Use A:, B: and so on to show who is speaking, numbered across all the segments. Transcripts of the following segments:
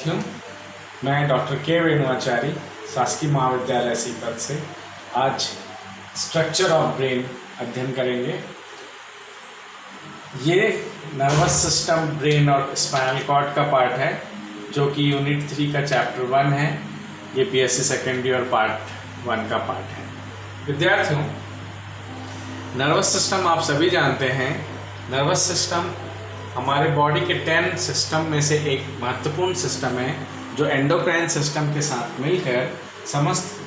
A: विद्यार्थियों, मैं डॉक्टर के वेणुआचारी शासकीय महाविद्यालय सीपत से आज स्ट्रक्चर ऑफ ब्रेन अध्ययन करेंगे। ये नर्वस सिस्टम, ब्रेन और स्पाइनल कॉर्ड का पार्ट है जो कि यूनिट 3 का चैप्टर 1 है। ये बीएससी सेकेंड ईयर पार्ट 1 का पार्ट है। विद्यार्थियों, नर्वस सिस्टम आप सभी जानते हैं। नर्वस सिस्टम हमारे बॉडी के 10 सिस्टम में से एक महत्वपूर्ण सिस्टम है जो एंडोक्राइन सिस्टम के साथ मिलकर समस्त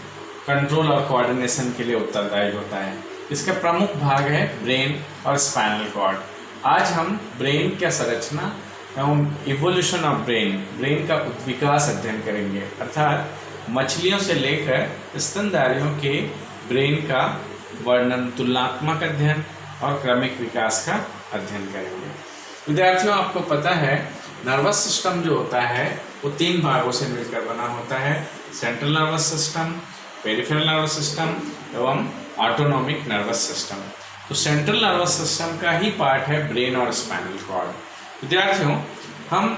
A: कंट्रोल और कोऑर्डिनेशन के लिए उत्तरदायी होता है। इसका प्रमुख भाग है ब्रेन और स्पाइनल कॉर्ड। आज हम ब्रेन की संरचना एवं इवोल्यूशन ऑफ ब्रेन का विकास अध्ययन करेंगे, अर्थात मछलियों से लेकर स्तनधारियों के ब्रेन का वर्णन, तुलनात्मक अध्ययन और क्रमिक विकास का अध्ययन करेंगे। विद्यार्थियों, आपको पता है नर्वस सिस्टम जो होता है वो 3 भागों से मिलकर बना होता है: central nervous system, peripheral nervous system एवं ऑटोनॉमिक नर्वस सिस्टम। तो सेंट्रल नर्वस सिस्टम का ही पार्ट है ब्रेन और स्पाइनल कॉर्ड। विद्यार्थियों, हम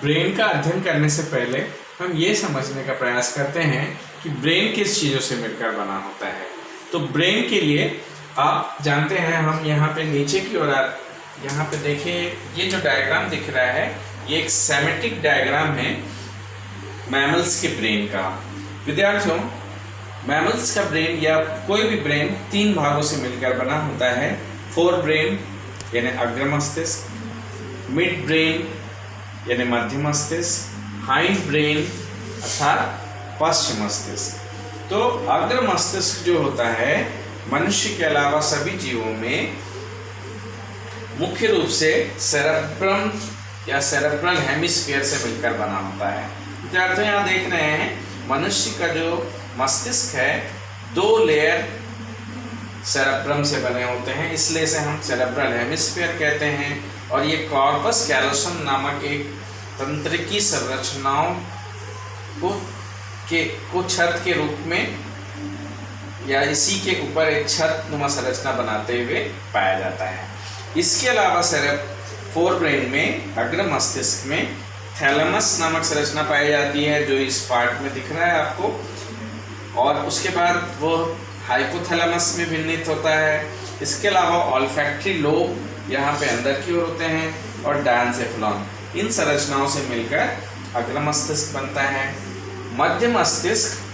A: ब्रेन का अध्ययन करने से पहले हम ये समझने का प्रयास करते हैं कि ब्रेन किस चीज़ों से मिलकर बना होता है। तो ब्रेन के लिए आप जानते हैं, हम यहाँ पे नीचे की ओर यहाँ पे देखिए, ये जो डायग्राम दिख रहा है ये एक सेमेटिक डायग्राम है मैमल्स के ब्रेन का। विद्यार्थियों, मैमल्स का ब्रेन या कोई भी ब्रेन 3 भागों से मिलकर बना होता है: फोर ब्रेन यानी अग्र मस्तिष्क, मिड ब्रेन यानी मध्य मस्तिष्क, हाइंड ब्रेन अर्थात पश्च मस्तिष्क। तो अग्र मस्तिष्क जो होता है मनुष्य के अलावा सभी जीवों में मुख्य रूप से सेरेब्रम या सेरेब्रल हेमिस्फीयर से मिलकर बना होता है। विद्यार्थियों, यहाँ देख रहे हैं मनुष्य का जो मस्तिष्क है 2 लेयर सेरेब्रम से बने होते हैं, इसलिए इसे हम सेरेब्रल हेमिस्फीयर कहते हैं। और ये कॉर्पस कैलोसम नामक एक तंत्रिकी संरचनाओं को छत के रूप में या इसी के ऊपर एक छत नुमा संरचना बनाते हुए पाया जाता है। इसके अलावा फोर ब्रेन में अग्र मस्तिष्क में थैलेमस नामक संरचना पाई जाती है जो इस पार्ट में दिख रहा है आपको, और उसके बाद वो हाइपोथैलेमस में भिन्नित होता है। इसके अलावा ऑल्फैक्टरी लोब यहाँ पे अंदर की ओर होते हैं और डायनसेफलॉन, इन संरचनाओं से मिलकर अग्र मस्तिष्क बनता है। मध्य मस्तिष्क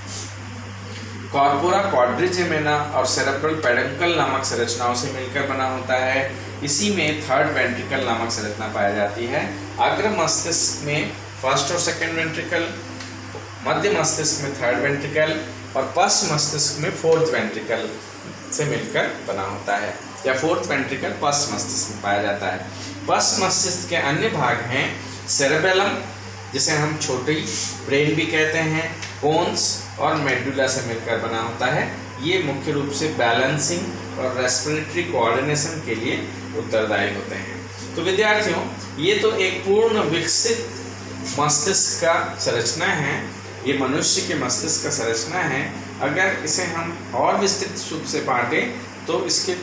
A: कॉर्पोरा क्वाड्रिजेमिना और सेरेब्रल पेडंकल नामक संरचनाओं से मिलकर बना होता है। इसी में थर्ड वेंट्रिकल नामक संरचना पाई जाती है। अग्र मस्तिष्क में फर्स्ट और सेकंड वेंट्रिकल, मध्य मस्तिष्क में थर्ड वेंट्रिकल और पश्च मस्तिष्क में फोर्थ वेंट्रिकल से मिलकर बना होता है, या फोर्थ वेंट्रिकल पश्च मस्तिष्क में पाया जाता है। पश्च मस्तिष्क के अन्य भाग हैं सेरेबेलम, जिसे हम छोटी ब्रेन भी कहते हैं, पोन्स और मेडुला से मिलकर बना होता है। ये मुख्य रूप से बैलेंसिंग और रेस्पिरेटरी कोऑर्डिनेशन के लिए उत्तरदायी होते हैं। तो विद्यार्थियों, ये तो एक पूर्ण विकसित मस्तिष्क का संरचना है, ये मनुष्य के मस्तिष्क का संरचना है। अगर इसे हम और विस्तृत रूप से बांटें तो इसके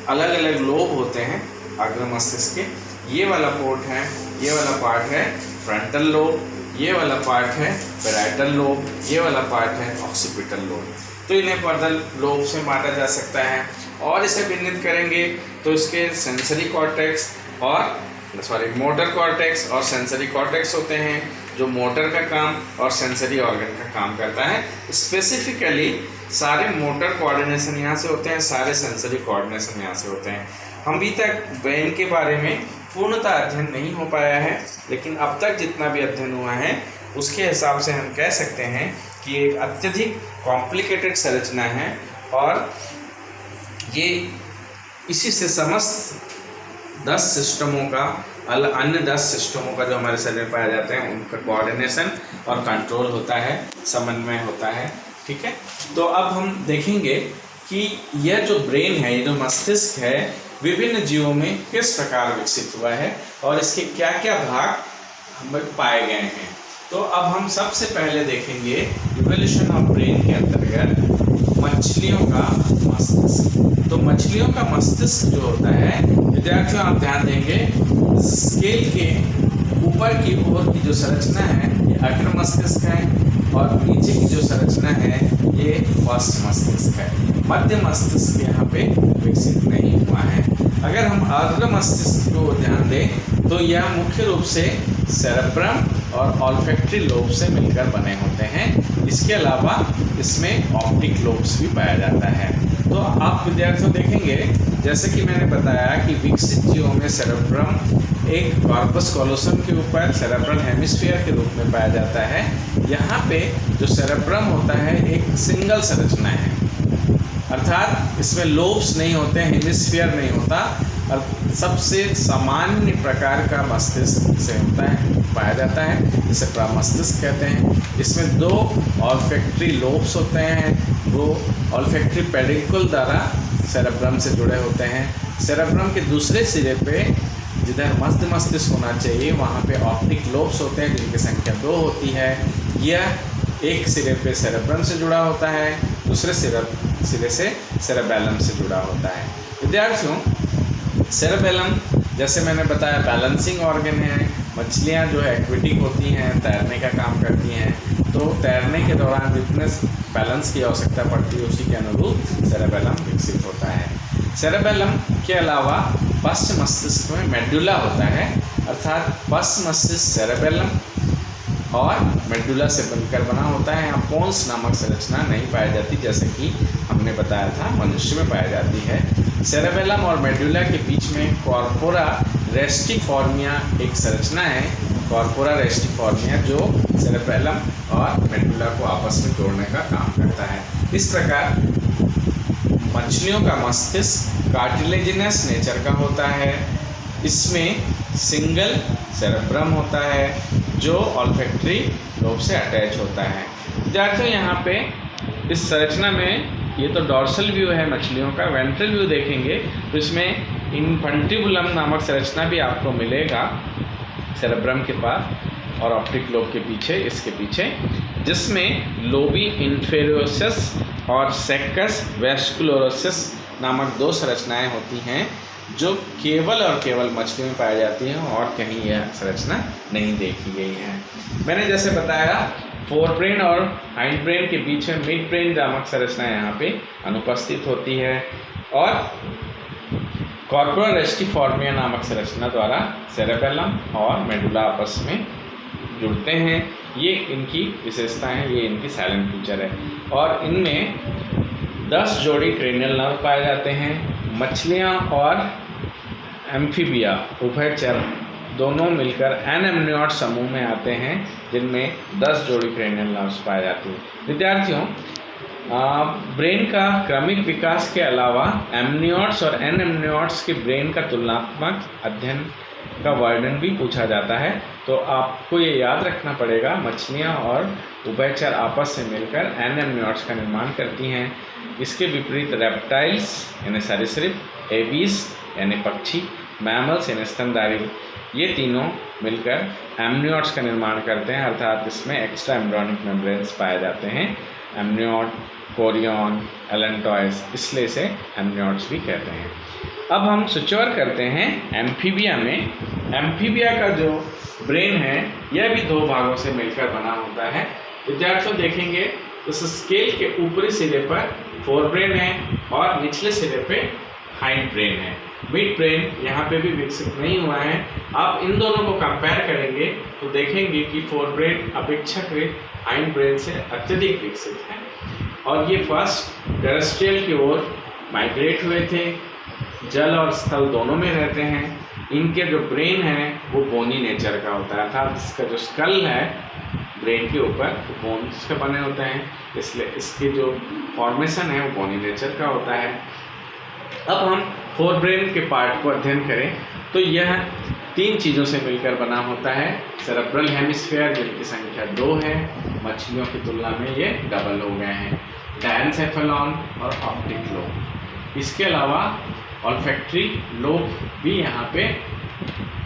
A: अलग अलग लोब होते हैं अग्र मस्तिष्क के। ये वाला पोर्ट है, ये वाला पार्ट है फ्रंटल लोब, ये वाला पार्ट है पैराइटल लोब, ये वाला पार्ट है ऑक्सीपिटल लोब। तो इन्हें फर्दर लोब से बांटा जा सकता है। और इसे भिन्नित करेंगे तो इसके सेंसरी कॉर्टेक्स और मोटर कॉर्टेक्स और सेंसरी कॉर्टेक्स होते हैं जो मोटर का काम और सेंसरी ऑर्गन का काम करता है। स्पेसिफिकली सारे मोटर कोऑर्डिनेशन यहाँ से होते हैं, सारे सेंसरी कोऑर्डिनेशन यहाँ से होते हैं। हम अभी तक ब्रेन के बारे में पूर्णतः अध्ययन नहीं हो पाया है, लेकिन अब तक जितना भी अध्ययन हुआ है उसके हिसाब से हम कह सकते हैं कि एक अत्यधिक कॉम्प्लिकेटेड संरचना है और ये इसी से समस्त 10 सिस्टमों का अन्य 10 सिस्टमों का जो हमारे शरीर में पाए जाते हैं उनका कोऑर्डिनेशन और कंट्रोल होता है, समन्वय होता है। ठीक है, तो अब हम देखेंगे कि यह जो ब्रेन है, ये जो मस्तिष्क है, विभिन्न जीवों में किस प्रकार विकसित हुआ है और इसके क्या क्या भाग हमें पाए गए हैं। तो अब हम सबसे पहले देखेंगे इवोल्यूशन ऑफ ब्रेन के अंतर्गत मछलियों का मस्तिष्क। तो मछलियों का मस्तिष्क जो होता है, विद्यार्थियों आप ध्यान देंगे, स्केल के ऊपर की ओर की जो संरचना है ये अग्र मस्तिष्क है और नीचे की जो संरचना है ये पश्च मस्तिष्क है। मध्य मस्तिष्क यहाँ पे विकसित नहीं हुआ है। अगर हम अग्र मस्तिष्क को ध्यान दें तो यह मुख्य रूप से सेरेब्रम और ऑल्फैक्टरी लोब से मिलकर बने होते हैं। इसके अलावा इसमें ऑप्टिक लोब्स भी पाया जाता है। तो आप विद्यार्थियों देखेंगे, जैसे कि मैंने बताया कि विकसित जीवों में सेरेब्रम एक कॉर्पस कॉलोसम के ऊपर सेरेब्रल हेमिस्फीयर के रूप में पाया जाता है। यहाँ पे जो सेरेब्रम होता है एक सिंगल संरचना है, अर्थात इसमें लोब्स नहीं होते, हेमिस्फीयर नहीं होता और सबसे सामान्य प्रकार का मस्तिष्क से होता है, पाया जाता है, जिसे प्रमस्तिष्क कहते हैं। इसमें 2 ऑल्फैक्टरी लोब्स होते हैं, वो ऑल्फैक्टरी पेडिकल द्वारा सेरेब्रम से जुड़े होते हैं। सेरेब्रम के दूसरे सिरे पे जिधर मध्य मस्तिष्क होना चाहिए वहाँ पे ऑप्टिक लोब्स होते हैं जिनकी संख्या 2 होती है। यह एक सिरे पे सेरेब्रम से जुड़ा होता है, दूसरे सिरे से सेरेबेलम से जुड़ा होता है। विद्यार्थियों, सेरेबेलम जैसे मैंने बताया बैलेंसिंग ऑर्गन है। मछलियाँ जो है एक्वेटिक होती हैं, तैरने का काम करती हैं, तो तैरने के दौरान जितने बैलेंस की आवश्यकता पड़ती है उसी के अनुरूप सेरेबेलम विकसित होता है। सेरेबेलम के अलावा पश्च मस्तिष्क में मेडुला होता है, अर्थात पश्च मस्तिष्क सेरेबेलम और मेडुला से बनकर बना होता है। यहाँ पोन्स नामक संरचना नहीं पाई जाती, जैसे कि हमने बताया था मनुष्य में पाई जाती है। सेरेबेलम और मेडुला के बीच में कॉर्पोरा रेस्टिफॉर्मिया एक संरचना है, कॉर्पोरा रेस्टिफॉर्मिया, जो सेरेबेलम और मेडुला को आपस में जोड़ने का काम करता है। इस प्रकार मछलियों का मस्तिष्क कार्टिलेजिनस नेचर का होता है। इसमें सिंगल सेरेब्रम होता है जो ऑल्फैक्टरी लोब से अटैच होता है। विद्यार्थियों, यहाँ पे इस संरचना में ये तो डॉर्सल व्यू है मछलियों का, वेंट्रल व्यू देखेंगे तो इसमें इन्फंटिबुलम नामक संरचना भी आपको मिलेगा सेरेब्रम के पास और ऑप्टिक लोब के पीछे, इसके पीछे, जिसमें लोबी इन्फेरियोरस और सेकस वेस्कुलोरस नामक 2 संरचनाएं होती हैं जो केवल और केवल मछलियों में पाई जाती हैं और कहीं यह संरचना नहीं देखी गई है। मैंने जैसे बताया फोर ब्रेन और हाइंड ब्रेन के बीच में मिड ब्रेन नामक संरचना यहाँ पे अनुपस्थित होती है और कॉर्पोरा रेस्टिफॉर्मिया नामक संरचना द्वारा सेरेबेलम और मेडुला आपस में जुड़ते हैं। ये इनकी विशेषताएं हैं, ये इनकी साइलेंट फीचर है और इनमें 10 जोड़ी क्रेनियल नर्व पाए जाते हैं। मछलियाँ और एम्फीबिया उभयचर दोनों मिलकर एनेमनियोट समूह में आते हैं जिनमें 10 जोड़ी क्रेनियल नर्व्स पाए जाती हैं। विद्यार्थियों, ब्रेन का क्रमिक विकास के अलावा एमनियोट्स और एनेमनियोट्स के ब्रेन का तुलनात्मक अध्ययन का वर्णन भी पूछा जाता है। तो आपको ये याद रखना पड़ेगा, मछलियाँ और उभयचर आपस से मिलकर एनेमनियोट्स का निर्माण करती हैं। इसके विपरीत रेप्टाइल्स यानी सरीसृप, एबीज यानी पक्षी, मैमल्स यानी स्तनधारी, ये तीनों मिलकर एमनियोट्स का निर्माण करते हैं, अर्थात इसमें एक्स्ट्रा एम्ब्रियोनिक मेम्ब्रेन्स पाए जाते हैं। एमनियोट, कोरियन, एलेंटॉयस, इसलिए इसे एमनियोट्स भी कहते हैं। अब हम स्विच ओवर करते हैं एम्फीबिया में। एम्फीबिया का जो ब्रेन है यह भी 2 भागों से मिलकर बना होता है। विद्यार्थियों देखेंगे इस स्केल के ऊपरी सिरे पर फोर ब्रेन है और निचले सिरे पे हाइंड ब्रेन है। मिड ब्रेन यहाँ पे भी विकसित नहीं हुआ है। आप इन दोनों को कंपेयर करेंगे तो देखेंगे कि फोर ब्रेन अपेक्षाकृत हाइंड ब्रेन से अत्यधिक विकसित है और ये फर्स्ट टेरेस्ट्रियल की ओर माइग्रेट हुए थे, जल और स्थल दोनों में रहते हैं। इनके जो ब्रेन है वो बोनी नेचर का होता है, अर्थात इसका जो स्कल है ब्रेन के ऊपर वो बोन्स के बने होते हैं, इसलिए इसकी जो फॉर्मेशन है वो बोनी नेचर का होता है। अब हम फोर ब्रेन के पार्ट को अध्ययन करें तो यह 3 चीज़ों से मिलकर बना होता है। सेरेब्रल हेमिस्फीयर जिनकी संख्या 2 है, मछलियों की तुलना में ये डबल हो गए हैं, डायनसेफेलॉन और ऑप्टिक लोब। इसके अलावा ऑल्फैक्टरी लोब भी यहाँ पे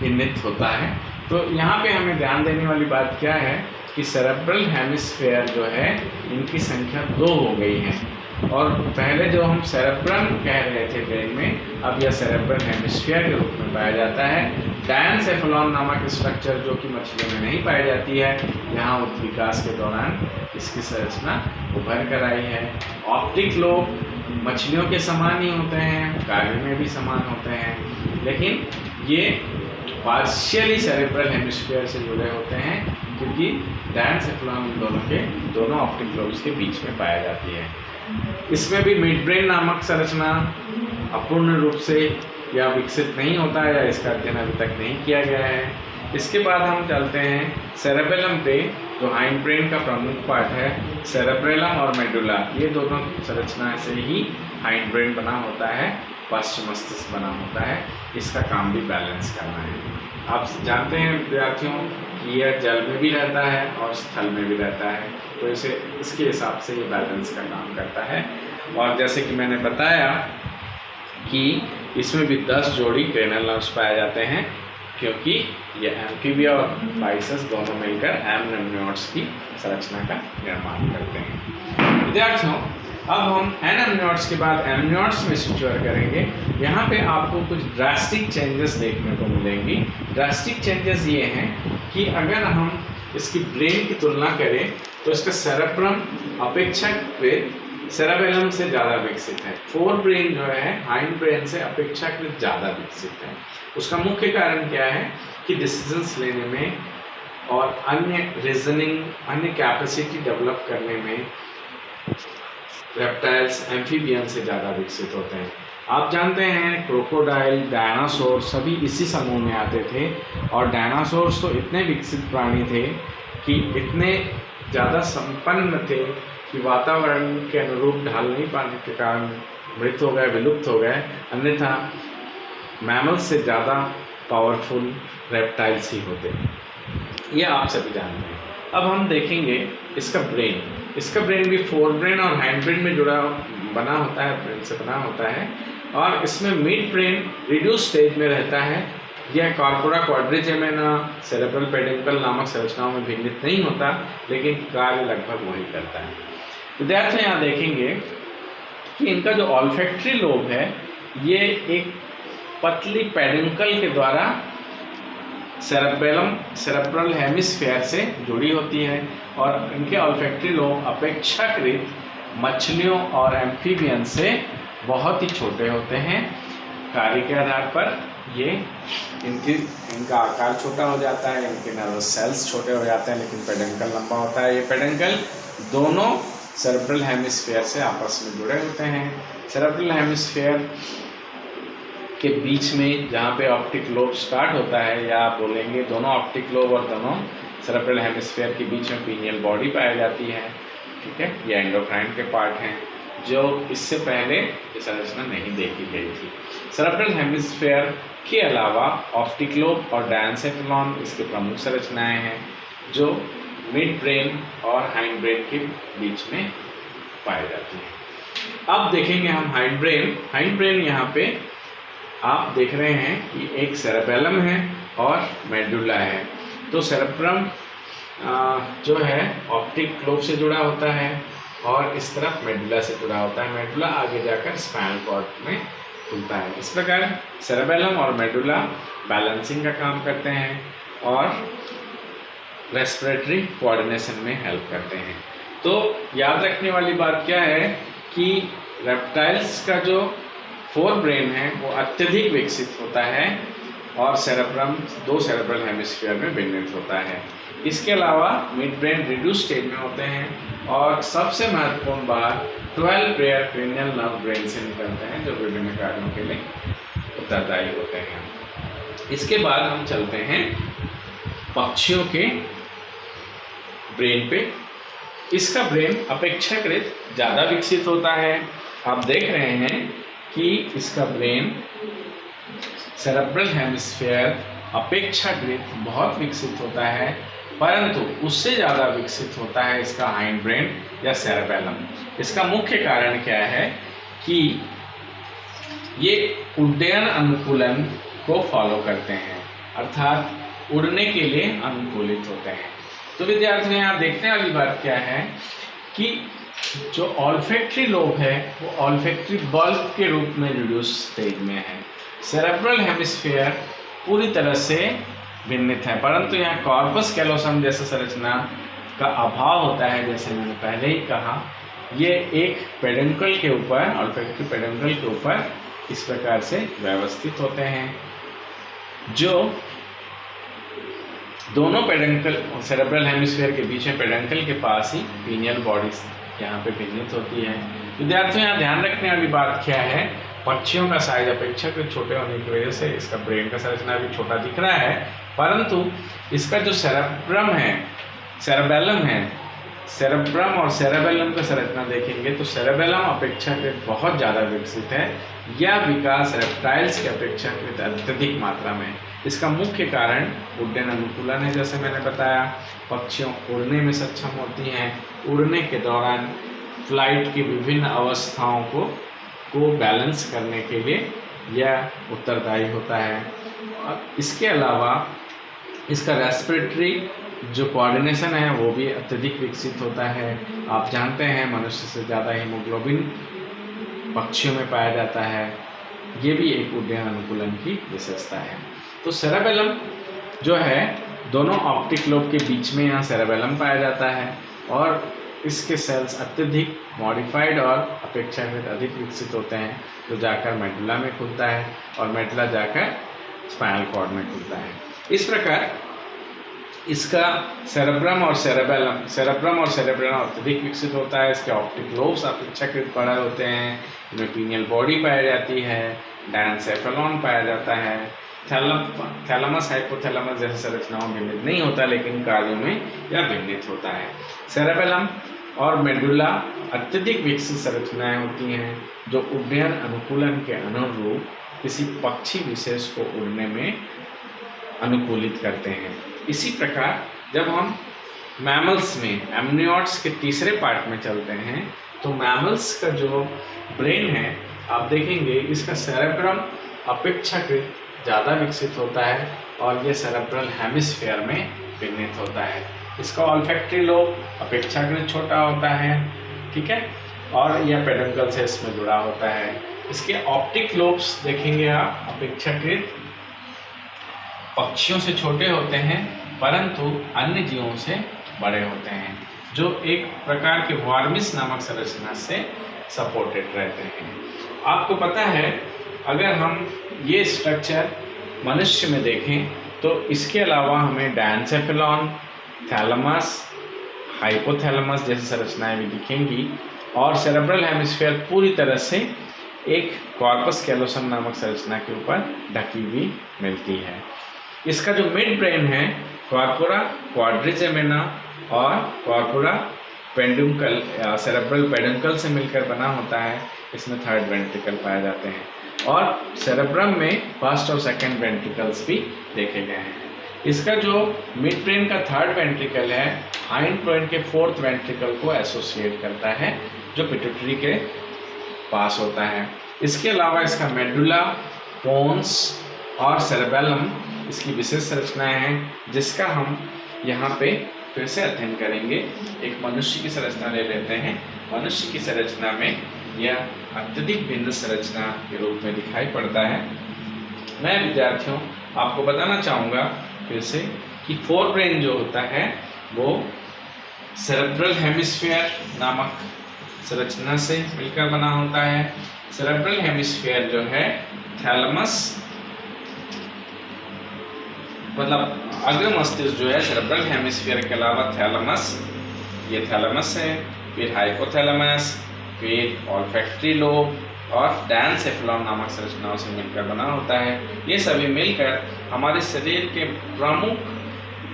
A: निर्मित होता है। तो यहाँ पे हमें ध्यान देने वाली बात क्या है कि सेरेब्रल हेमिस्फेयर जो है इनकी संख्या 2 हो गई है, और पहले जो हम सेरेब्रम कह रहे थे ब्रेन में, अब यह सेरेब्रल हेमिस्फीयर के रूप में पाया जाता है। डायनसेफेलॉन नामक स्ट्रक्चर जो कि मछलियों में नहीं पाई जाती है, यहाँ विकास के दौरान इसकी संरचना उभर कर आई है। ऑप्टिक लोब मछलियों के समान ही होते हैं, कार्य में भी समान होते हैं, लेकिन ये पार्शियली सेरेब्रल हेमिस्फीयर से जुड़े होते हैं, क्योंकि डायनसेफेलॉन दोनों ऑप्टिक लोब्स के बीच में पाई जाती है। इसमें भी मिड ब्रेन नामक संरचना अपूर्ण रूप से या विकसित नहीं होता है, या इसका अध्ययन अभी तक नहीं किया गया है। इसके बाद हम चलते हैं सेरेबेलम पे, जो हाइंड ब्रेन का प्रमुख पार्ट है। सेरेब्रेलम और मेडुला ये दोनों संरचना से ही हाइंड ब्रेन बना होता है, पश्च मस्तिष्क बना होता है। इसका काम भी बैलेंस करना है। आप जानते हैं विद्यार्थियों कि यह जल में भी रहता है और स्थल में भी रहता है, तो इसके हिसाब से ये बैलेंस का काम करता है। और जैसे कि मैंने बताया कि इसमें भी 10 जोड़ी क्रेनल नर्व्स पाए जाते हैं, क्योंकि ये एम्फीबिया और बाइसेस दोनों मिलकर एमनियोट्स की संरचना का निर्माण करते हैं। विद्यार्थियों, अब हम एनाम्नियोट्स के बाद एमनियोट्स में सिचुएट करेंगे। यहाँ पे आपको कुछ ड्रास्टिक चेंजेस देखने को मिलेंगी। ड्रास्टिक चेंजेस ये हैं कि अगर हम इसकी ब्रेन की तुलना करें तो इसका सेरेब्रम अपेक्षाकृत सेरेबेलम से ज़्यादा विकसित है। फोर ब्रेन जो है हाइंड ब्रेन से अपेक्षाकृत ज़्यादा विकसित है। उसका मुख्य कारण क्या है कि डिसीजंस लेने में और अन्य रीजनिंग, अन्य कैपेसिटी डेवलप करने में रेप्टाइल्स एम्फीबियन से ज़्यादा विकसित होते हैं। आप जानते हैं क्रोकोडाइल, डायनासोर सभी इसी समूह में आते थे, और डायनासोर्स तो इतने विकसित प्राणी थे कि इतने ज़्यादा संपन्न थे कि वातावरण के अनुरूप ढाल नहीं पाने के कारण मृत हो गए, विलुप्त हो गए। अन्यथा मैमल्स से ज़्यादा पावरफुल रेप्टाइल्स ही होते हैं, ये आप सभी जानते हैं। अब हम देखेंगे इसका ब्रेन। इसका ब्रेन भी फोर ब्रेन और हाइंड ब्रेन में बना होता है, ब्रेन से बना होता है, और इसमें मिड ब्रेन रिड्यूस स्टेज में रहता है। यह कॉर्पोरा क्वाड्रिजेमिना सेरेब्रल पेडिकल नामक संरचनाओं में भिन्नित नहीं होता, लेकिन कार्य लगभग वही करता है। विद्यार्थी यहाँ देखेंगे कि इनका जो ऑल्फैक्टरी लोब है, ये एक पतली पेडिकल के द्वारा सेरेब्रल हेमिस्फीयर से जुड़ी होती है, और इनके ऑल्फैक्टरी लोब अपेक्षाकृत मछलियों और एम्फीबियन से बहुत ही छोटे होते हैं। कार्य के आधार पर ये इनका आकार छोटा हो जाता है, इनके नर्वस सेल्स छोटे हो जाते हैं, लेकिन पेडिकल लंबा होता है। ये पेडिकल दोनों सेरेब्रल हेमिस्फीयर से आपस में जुड़े होते हैं। सेरेब्रल हेमिस्फीयर के बीच में जहाँ पे ऑप्टिक लोब स्टार्ट होता है, या आप बोलेंगे दोनों ऑप्टिक लोब और दोनों सेरेब्रल हेमिस्फीयर के बीच में पीनियल बॉडी पाई जाती है। ठीक है, ये एंडोक्राइन के पार्ट हैं, जो इससे पहले ये संरचना नहीं देखी गई थी। सेरेब्रल हेमिस्फीयर के अलावा ऑप्टिक लोब और डायनसेफेलॉन इसके प्रमुख संरचनाएं हैं, जो मिड ब्रेन और हाइंड ब्रेन के बीच में पाई जाती है। अब देखेंगे हम हाइंड ब्रेन। हाइंड ब्रेन यहाँ पे आप देख रहे हैं कि एक सेरेबेलम है और मेडुला है। तो सेरेब्रम जो है ऑप्टिक लोब से जुड़ा होता है, और इस तरफ मेडुला से जुड़ा होता है। मेडुला आगे जाकर स्पाइनल कॉर्ड में खुलता है। इस प्रकार सेरेबेलम और मेडुला बैलेंसिंग का काम करते हैं और रेस्पिरेटरी कोऑर्डिनेशन में हेल्प करते हैं। तो याद रखने वाली बात क्या है कि रेप्टाइल्स का जो फोर ब्रेन है वो अत्यधिक विकसित होता है, और सेरेब्रम 2 सेरेब्रल हेमिस्फीयर में विन्यास होता है। इसके अलावा मिड ब्रेन रिड्यूस स्टेज में होते हैं, और सबसे महत्वपूर्ण बात 12 पेयर क्रेनियल नर्व ब्रेन से निकलते हैं, जो विभिन्न कार्यों के लिए उत्तरदायी होते हैं। इसके बाद हम चलते हैं पक्षियों के ब्रेन पे। इसका ब्रेन अपेक्षाकृत ज़्यादा विकसित होता है। आप देख रहे हैं कि इसका ब्रेन सेरेब्रल हेमिस्फीयर अपेक्षाकृत बहुत विकसित होता है, परंतु उससे ज़्यादा विकसित होता है इसका हाइंड ब्रेन या सेरेबेलम। इसका मुख्य कारण क्या है कि ये उड्डयन अनुकूलन को फॉलो करते हैं, अर्थात उड़ने के लिए अनुकूलित होते हैं। तो विद्यार्थियों यहाँ देखने वाली बात क्या है कि जो ऑल्फैक्टरी लोब है वो ऑल्फैक्टरी बल्ब के रूप में रिड्यूस स्टेज में है। सेरेब्रल हेमिस्फीयर पूरी तरह से भिन्नित है, परंतु यहाँ कॉर्पस कैलोसम जैसे संरचना का अभाव होता है। जैसे मैंने पहले ही कहा, ये एक पेडुंकल के ऊपर, ऑल्फैक्टरी पेडुंकल के ऊपर इस प्रकार से व्यवस्थित होते हैं, जो दोनों पेडुंकल सेरेब्रल हेमिस्फीयर के बीच में पेडुंकल के पास ही पीनियल बॉडी यहाँ पे भिन्नित होती है। विद्यार्थियों यहाँ ध्यान रखने वाली बात क्या है, पक्षियों का साइज अपेक्षाकृत छोटे होने की वजह से इसका ब्रेन का संरचना भी छोटा दिख रहा है, परंतु इसका जो सेरेब्रम है, सेरेबेलम है, सेरेब्रम और सेरेबेलम का संरचना देखेंगे तो सेरेबेलम अपेक्षाकृत बहुत ज़्यादा विकसित है। यह विकास रेप्टाइल्स की अपेक्षाकृत अत्यधिक मात्रा में। इसका मुख्य कारण उड्डयन अनुकूलन है। जैसे मैंने बताया, पक्षियों उड़ने में सक्षम होती हैं, उड़ने के दौरान फ्लाइट की विभिन्न अवस्थाओं को बैलेंस करने के लिए यह उत्तरदायी होता है। इसके अलावा इसका रेस्पिरेटरी जो कोऑर्डिनेशन है वो भी अत्यधिक विकसित होता है। आप जानते हैं मनुष्य से ज़्यादा हीमोग्लोबिन पक्षियों में पाया जाता है, ये भी एक उड्डयन अनुकूलन की विशेषता है। तो सेरेबेलम जो है, दोनों ऑप्टिक लोब के बीच में यहाँ सेरेबेलम पाया जाता है और इसके सेल्स अत्यधिक मॉडिफाइड और अपेक्षाकृत अधिक विकसित होते हैं, जो जाकर मेडुला में खुलता है और मेडुला जाकर स्पाइनल कॉर्ड में खुलता है। इस प्रकार इसका सेरेब्रम और सेरेब्रम अत्यधिक विकसित होता है। इसके ऑप्टिक लोब्स अपेक्षाकृत बड़े होते हैं, इनमें पीनियल बॉडी पाई जाती है, डायनसेफेलॉन पाया जाता है। थैलमस हाइपोथैलेमस जैसे संरचनाओं में भिन्नित नहीं होता, लेकिन कार्यों में यह भिन्नित होता है। सेरेबेलम और मेडुला अत्यधिक विकसित संरचनाएं होती हैं, जो उड्डयन अनुकूलन के अनुरूप किसी पक्षी विशेष को उड़ने में अनुकूलित करते हैं। इसी प्रकार जब हम मैमल्स में एमनियोट्स के तीसरे पार्ट में चलते हैं, तो मैमल्स का जो ब्रेन है, आप देखेंगे इसका सेरेब्रम अपेक्षाकृत ज़्यादा विकसित होता है और ये सेरेब्रल हेमिस्फीयर में भिन्नित होता है। इसका ऑल्फैक्टरी लोब अपेक्षाकृत छोटा होता है, ठीक है, और यह पेडुंकल से इसमें जुड़ा होता है। इसके ऑप्टिक लोब्स देखेंगे आप अपेक्षाकृत पक्षियों से छोटे होते हैं, परंतु अन्य जीवों से बड़े होते हैं, जो एक प्रकार के वार्मिस नामक संरचना से सपोर्टेड रहते हैं। आपको पता है, अगर हम ये स्ट्रक्चर मनुष्य में देखें तो इसके अलावा हमें डायनसेफेलॉन, थैलेमस, हाइपोथैलेमस जैसी संरचनाएं भी दिखेंगी और सेरेब्रल हेमिस्फीयर पूरी तरह से एक कॉर्पस कैलोसम नामक संरचना के ऊपर ढकी हुई मिलती है। इसका जो मिड ब्रेन है, कॉर्पोरा क्वाड्रिजेमिना और कॉर्पोरा पेडुंकल सेरेब्रल पेडुंकल से मिलकर बना होता है। इसमें थर्ड वेंट्रिकल पाए जाते हैं और सेरेब्रम में फर्स्ट और सेकंड वेंट्रिकल्स भी देखे गए हैं। इसका जो मिड ब्रेन का थर्ड वेंट्रिकल है, हाइंड ब्रेन के फोर्थ वेंट्रिकल को एसोसिएट करता है, जो पिट्यूटरी के पास होता है। इसके अलावा इसका मेडुला, पोन्स और सेरेबेलम इसकी विशेष संरचनाएं हैं, जिसका हम यहाँ पे फिर से अध्ययन करेंगे। एक मनुष्य की संरचना ले लेते हैं। मनुष्य की संरचना में यह अत्यधिक भिन्न संरचना के रूप में दिखाई पड़ता है। मैं विद्यार्थियों आपको बताना चाहूँगा फिर से कि फोर ब्रेन जो होता है वो सेरेब्रल हेमिस्फीयर नामक संरचना से मिलकर बना होता है। सेरेब्रल हेमिस्फीयर जो है थैलेमस, मतलब अग्र मस्तिष्क जो है सेरेब्रल हेमिस्फीयर के अलावा थैलेमस, ये थैलेमस है, फिर हाइपोथैलेमस, फिर ऑल्फैक्टरी लोब और डायनसेफेलॉन नामक संरचनाओं से मिलकर बना होता है। ये सभी मिलकर हमारे शरीर के प्रमुख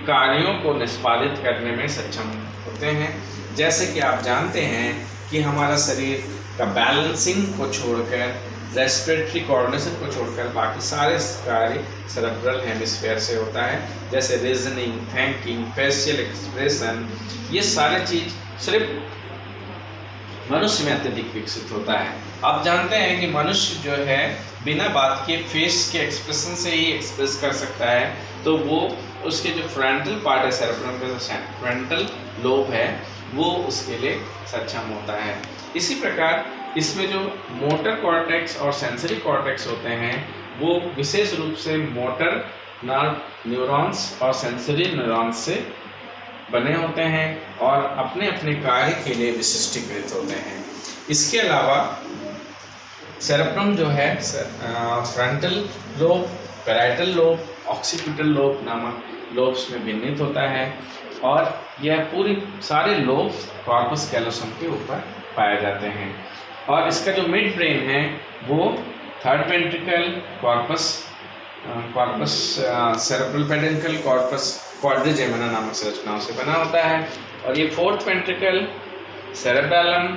A: कार्यों को निष्पादित करने में सक्षम होते हैं। जैसे कि आप जानते हैं कि हमारा शरीर का बैलेंसिंग को छोड़कर, रेस्पिरेटरी कोऑर्डिनेशन को छोड़कर बाकी सारे कार्य सेरेब्रल हेमिस्फीयर से होता है। जैसे रीजनिंग, थिंकिंग, फेशियल एक्सप्रेशन, ये सारे चीज़ सिर्फ मनुष्य में अत्यधिक विकसित होता है। आप जानते हैं कि मनुष्य जो है बिना बात के फेस के एक्सप्रेशन से ही एक्सप्रेस कर सकता है, तो वो उसके जो फ्रंटल पार्ट है सेरेब्रम का, जो फ्रंटल लोब है, वो उसके लिए सक्षम होता है। इसी प्रकार इसमें जो मोटर कॉर्टेक्स और सेंसरी कॉर्टेक्स होते हैं वो विशेष रूप से मोटर नर्व न्यूरॉन्स और सेंसरी न्यूरॉन्स से बने होते हैं और अपने अपने कार्य के लिए विशिष्टीकृत होते हैं। इसके अलावा सेरेब्रम जो है frontal lobe, parietal lobe, occipital lobe नामक लोब्स में भिन्नित होता है और यह पूरी सारे लोब्स कॉर्पस कैलोसम के ऊपर पाए जाते हैं। और इसका जो मिड ब्रेन है वो third ventricle, corpus cerebral peduncle, corpus quadrigemina नामक संरचनाओं से बना होता है। और ये फोर्थ वेंट्रिकल सेरेबेलम,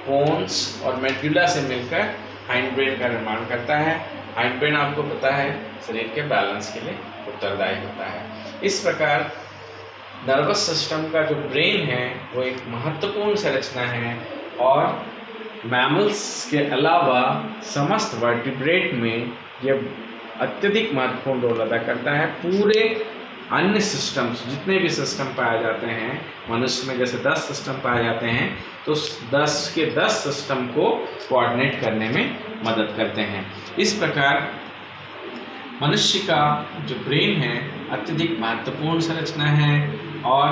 A: पोन्स और मेडुला से मिलकर हाइंड ब्रेन का निर्माण करता है। हाइंड ब्रेन आपको पता है शरीर के बैलेंस के लिए उत्तरदायी होता है। इस प्रकार नर्वस सिस्टम का जो ब्रेन है वो एक महत्वपूर्ण संरचना है और मैमल्स के अलावा समस्त वर्टिब्रेट में यह अत्यधिक महत्वपूर्ण रोल अदा करता है। पूरे अन्य सिस्टम्स, जितने भी सिस्टम पाए जाते हैं मनुष्य में, जैसे 10 सिस्टम पाए जाते हैं, तो 10 के 10 सिस्टम को कोऑर्डिनेट करने में मदद करते हैं। इस प्रकार मनुष्य का जो ब्रेन है अत्यधिक महत्वपूर्ण संरचना है और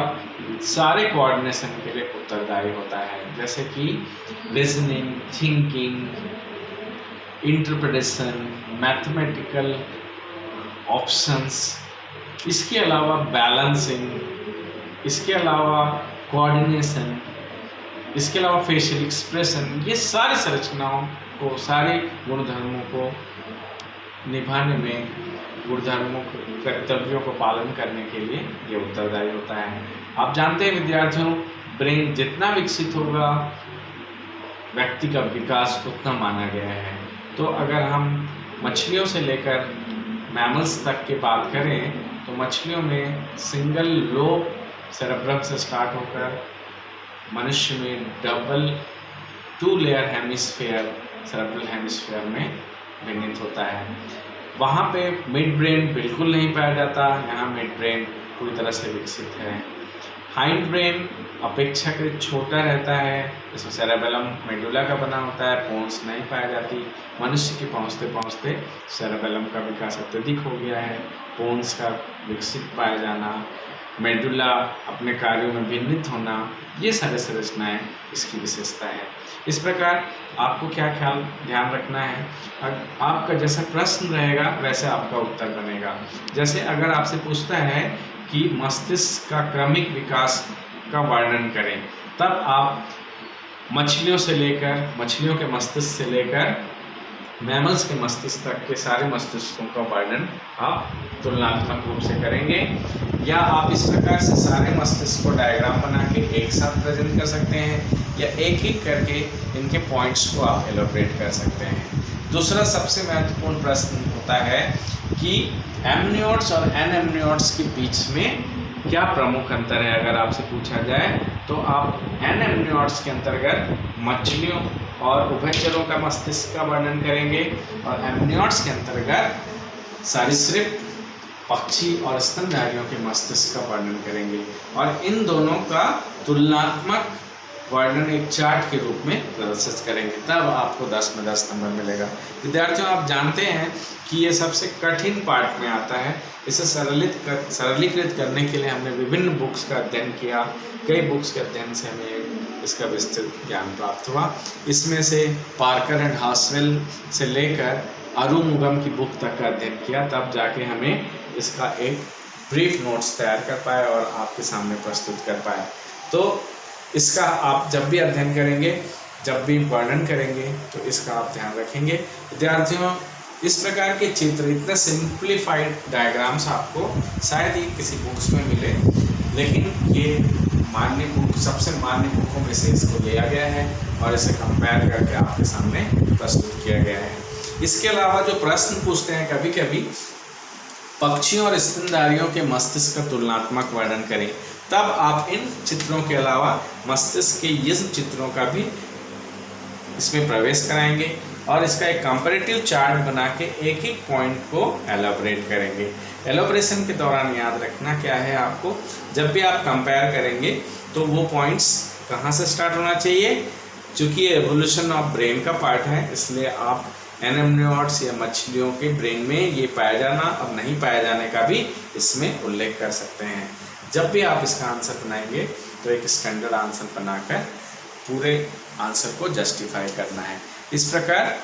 A: सारे कोऑर्डिनेशन के लिए उत्तरदायी होता है, जैसे कि reasoning, thinking, interpretation, mathematical options, इसके अलावा बैलेंसिंग, इसके अलावा कोऑर्डिनेशन, इसके अलावा फेशियल एक्सप्रेशन, ये सारी संरचनाओं को, सारे गुणधर्मों को निभाने में, गुणधर्मों कर्तव्यों को पालन करने के लिए ये उत्तरदायी होता है। आप जानते हैं विद्यार्थियों, ब्रेन जितना विकसित होगा व्यक्ति का विकास उतना माना गया है। तो अगर हम मछलियों से लेकर मैमल्स तक की बात करें तो मछलियों में सिंगल लोब सेरेब्रम से स्टार्ट होकर मनुष्य में double 2 layer hemisphere cerebral hemisphere में भिन्नित होता है। वहाँ पे मिड ब्रेन बिल्कुल नहीं पाया जाता, यहाँ मिड ब्रेन पूरी तरह से विकसित है। हाइंड ब्रेन अपेक्षाकृत छोटा रहता है, इसमें सेरेबेलम मेडुला का बना होता है, पोन्स नहीं पाई जाती। मनुष्य के पहुँचते पहुँचते सेरेबेलम का विकास अत्यधिक हो गया है, पोन्स का विकसित पाया जाना, मेडुला अपने कार्यों में भिन्नित होना, ये सारे संरचनाएँ इसकी विशेषता है। इस प्रकार आपको क्या ध्यान रखना है, आपका जैसा प्रश्न रहेगा वैसे आपका उत्तर बनेगा। जैसे अगर आपसे पूछता है कि मस्तिष्क का क्रमिक विकास का वर्णन करें, तब आप मछलियों के मस्तिष्क से लेकर मैमल्स के मस्तिष्क तक के सारे मस्तिष्कों का वर्णन आप तुलनात्मक रूप से करेंगे, या आप इस प्रकार से सारे मस्तिष्क को डायग्राम बना के एक साथ प्रेजेंट कर सकते हैं, या एक एक करके इनके पॉइंट्स को आप एलोब्रेट कर सकते हैं। दूसरा सबसे महत्वपूर्ण प्रश्न होता है कि एमनियोट्स और एनेमनियोट्स के बीच में क्या प्रमुख अंतर है। अगर आपसे पूछा जाए तो आप एनेमनियोट्स के अंतर्गत मछलियों और उभयचरों का मस्तिष्क का वर्णन करेंगे और एमनियोट्स के अंतर्गत सरीसृप, पक्षी और स्तनधारियों के मस्तिष्क का वर्णन करेंगे और इन दोनों का तुलनात्मक वर्णन एक चार्ट के रूप में प्रदर्शित करेंगे, तब आपको 10 में 10 नंबर मिलेगा। विद्यार्थियों, आप जानते हैं कि ये सबसे कठिन पार्ट में आता है। इसे सरलीकृत करने के लिए हमने विभिन्न बुक्स का अध्ययन किया। कई बुक्स के अध्ययन से हमें इसका विस्तृत ज्ञान प्राप्त हुआ। इसमें से पार्कर एंड हाउसवेल से लेकर अरुमुगम की बुक तक का अध्ययन किया, तब जाके हमें इसका एक ब्रीफ नोट्स तैयार कर पाए और आपके सामने प्रस्तुत कर पाए। तो इसका आप जब भी अध्ययन करेंगे, जब भी वर्णन करेंगे, तो इसका आप ध्यान रखेंगे। विद्यार्थियों, इस प्रकार के चित्र, इतने सिंप्लीफाइड डायग्राम्स आपको शायद ही किसी बुक्स में मिले, लेकिन ये मान्य बुक, सबसे मान्य बुकों में से इसको लिया गया है और इसे कंपेयर करके आपके सामने प्रस्तुत किया गया है। इसके अलावा जो प्रश्न पूछते हैं कभी कभी, पक्षियों और स्तनधारियों के मस्तिष्क का तुलनात्मक वर्णन करें, तब आप इन चित्रों के अलावा मस्तिष्क के ये चित्रों का भी इसमें प्रवेश कराएंगे। और इसका एक कंपैरेटिव चार्ट बना के एक एक पॉइंट को एलोबरेट करेंगे। एलोबरेशन के दौरान याद रखना क्या है आपको, जब भी आप कंपेयर करेंगे तो वो पॉइंट्स कहाँ से स्टार्ट होना चाहिए। चूँकि ये एवोल्यूशन ऑफ ब्रेन का पार्ट है, इसलिए आप एनेमनियोट्स या मछलियों के ब्रेन में ये पाया जाना और नहीं पाया जाने का भी इसमें उल्लेख कर सकते हैं। जब भी आप इसका आंसर बनाएंगे तो एक स्टैंडर्ड आंसर बनाकर पूरे आंसर को जस्टिफाई करना है। इस प्रकार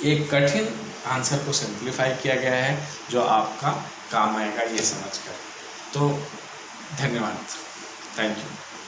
A: एक कठिन आंसर को सिंप्लीफाई किया गया है जो आपका काम आएगा ये समझकर। तो धन्यवाद, थैंक यू।